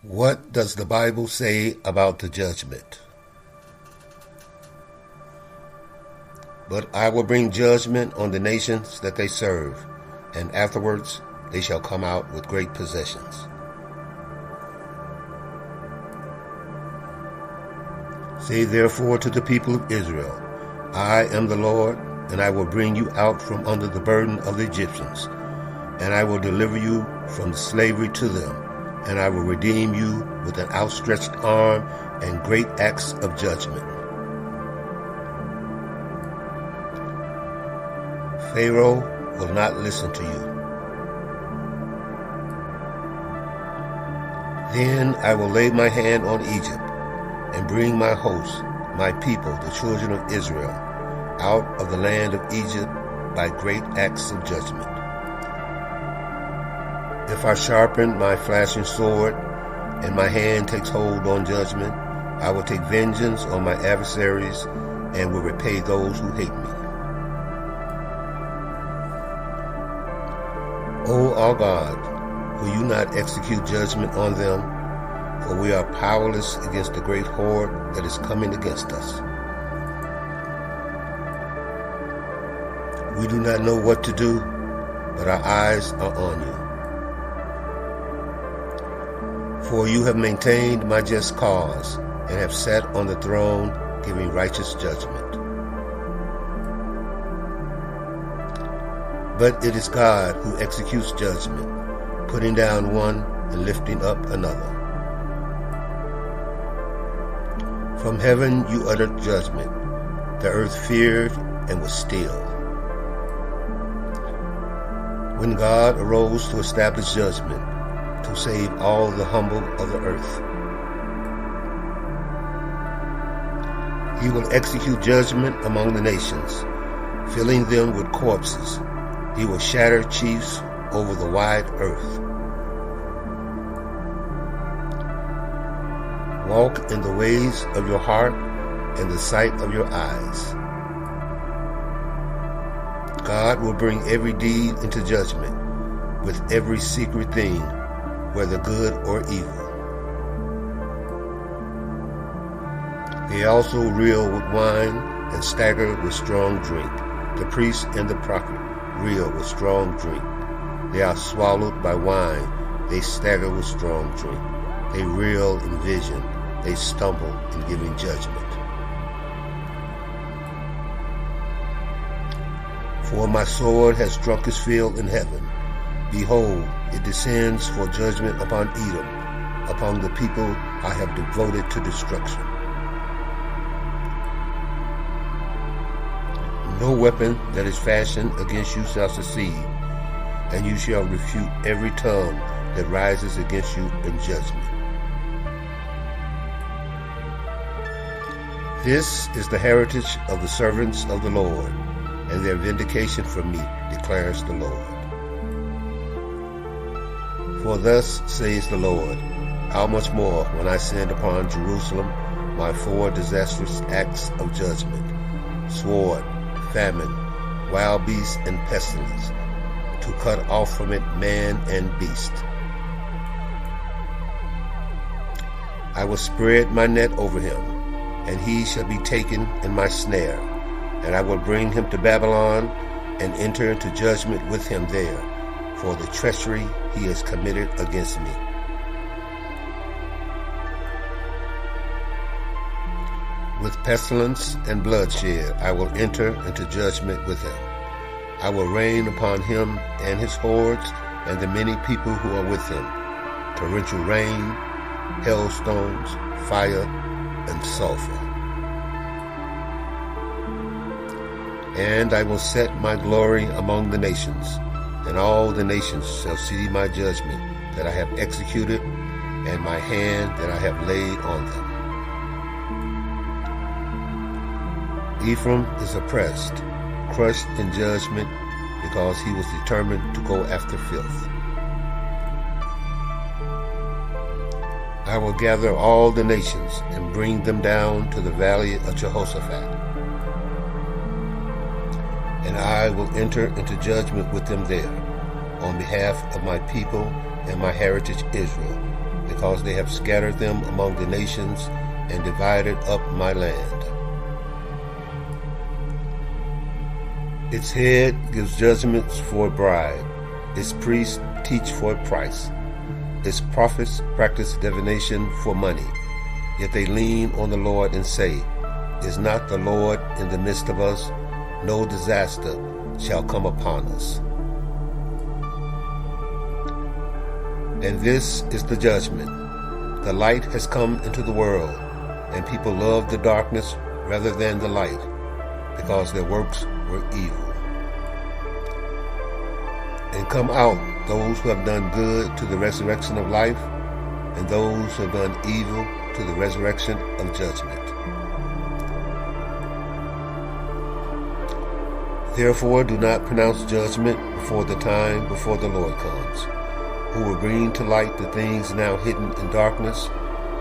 What does the Bible say about the judgment? But I will bring judgment on the nations that they serve, and afterwards they shall come out with great possessions. Say therefore to the people of Israel, I am the Lord, and I will bring you out from under the burden of the Egyptians, and I will deliver you from slavery to them, and I will redeem you with an outstretched arm and great acts of judgment. Pharaoh will not listen to you. Then I will lay my hand on Egypt and bring my host, my people, the children of Israel, out of the land of Egypt by great acts of judgment. If I sharpen my flashing sword and my hand takes hold on judgment, I will take vengeance on my adversaries and will repay those who hate me. O our God, will you not execute judgment on them? For we are powerless against the great horde that is coming against us. We do not know what to do, but our eyes are on you. For you have maintained my just cause, and have sat on the throne giving righteous judgment. But it is God who executes judgment, putting down one and lifting up another. From heaven you uttered judgment. The earth feared and was still. When God arose to establish judgment, to save all the humble of the earth, he will execute judgment among the nations, filling them with corpses. He will shatter chiefs over the wide earth. Walk in the ways of your heart and the sight of your eyes. God will bring every deed into judgment with every secret thing, whether good or evil. They also reel with wine and stagger with strong drink. The priest and the prophet reel with strong drink. They are swallowed by wine. They stagger with strong drink. They reel in vision. They stumble in giving judgment. For my sword has drunk its fill in heaven. Behold, it descends for judgment upon Edom, upon the people I have devoted to destruction. No weapon that is fashioned against you shall succeed, and you shall refute every tongue that rises against you in judgment. This is the heritage of the servants of the Lord, and their vindication from me, declares the Lord. For thus says the Lord, how much more when I send upon Jerusalem my 4 disastrous acts of judgment, sword, famine, wild beasts, and pestilence, to cut off from it man and beast. I will spread my net over him, and he shall be taken in my snare, and I will bring him to Babylon, and enter into judgment with him there, for the treachery he has committed against me. With pestilence and bloodshed I will enter into judgment with him. I will rain upon him and his hordes, and the many people who are with him, torrential rain, hailstones, fire, and sulfur. And I will set my glory among the nations, and all the nations shall see my judgment that I have executed, and my hand that I have laid on them. Ephraim is oppressed, crushed in judgment, because he was determined to go after filth. I will gather all the nations and bring them down to the valley of Jehoshaphat. And I will enter into judgment with them there, on behalf of my people and my heritage Israel, because they have scattered them among the nations and divided up my land. Its head gives judgments for a bribe. Its priests teach for a price. Its prophets practice divination for money. Yet they lean on the Lord and say, Is not the Lord in the midst of us? No disaster shall come upon us. And this is the judgment. The light has come into the world, and people love the darkness rather than the light, because their works were evil. And come out those who have done good to the resurrection of life, and those who have done evil to the resurrection of judgment. Therefore do not pronounce judgment before the the Lord comes, who will bring to light the things now hidden in darkness,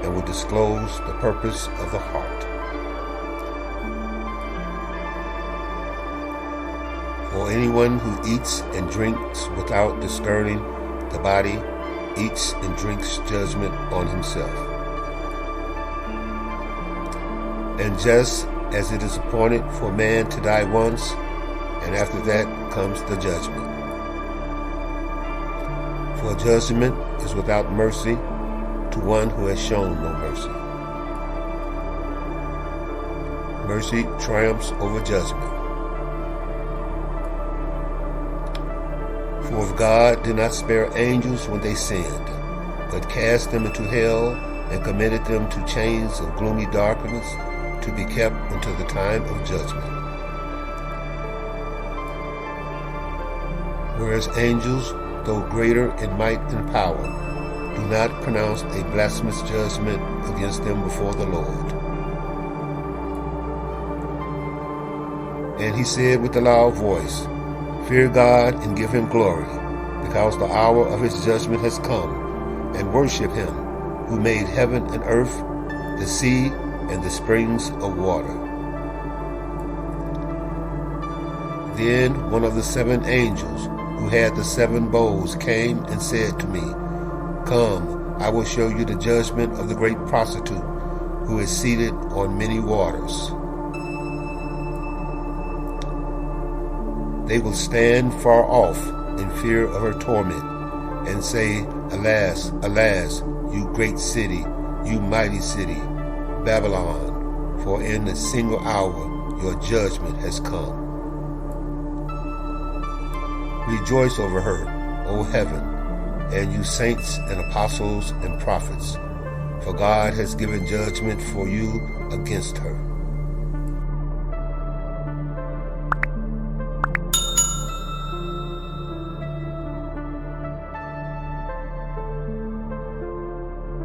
and will disclose the purpose of the heart. For anyone who eats and drinks without discerning the body eats and drinks judgment on himself. And just as it is appointed for man to die once, and after that comes the judgment. For judgment is without mercy to one who has shown no mercy. Mercy triumphs over judgment. For if God did not spare angels when they sinned, but cast them into hell and committed them to chains of gloomy darkness to be kept until the time of judgment. Whereas angels, though greater in might and power, do not pronounce a blasphemous judgment against them before the Lord. And he said with a loud voice, Fear God and give him glory, because the hour of his judgment has come, and worship him who made heaven and earth, the sea, and the springs of water. Then one of the 7 angels who had the 7 bowls came and said to me, Come, I will show you the judgment of the great prostitute, who is seated on many waters. They will stand far off in fear of her torment, and say, Alas, alas, you great city, you mighty city, Babylon, for in a single hour your judgment has come. Rejoice over her, O heaven, and you saints and apostles and prophets, for God has given judgment for you against her.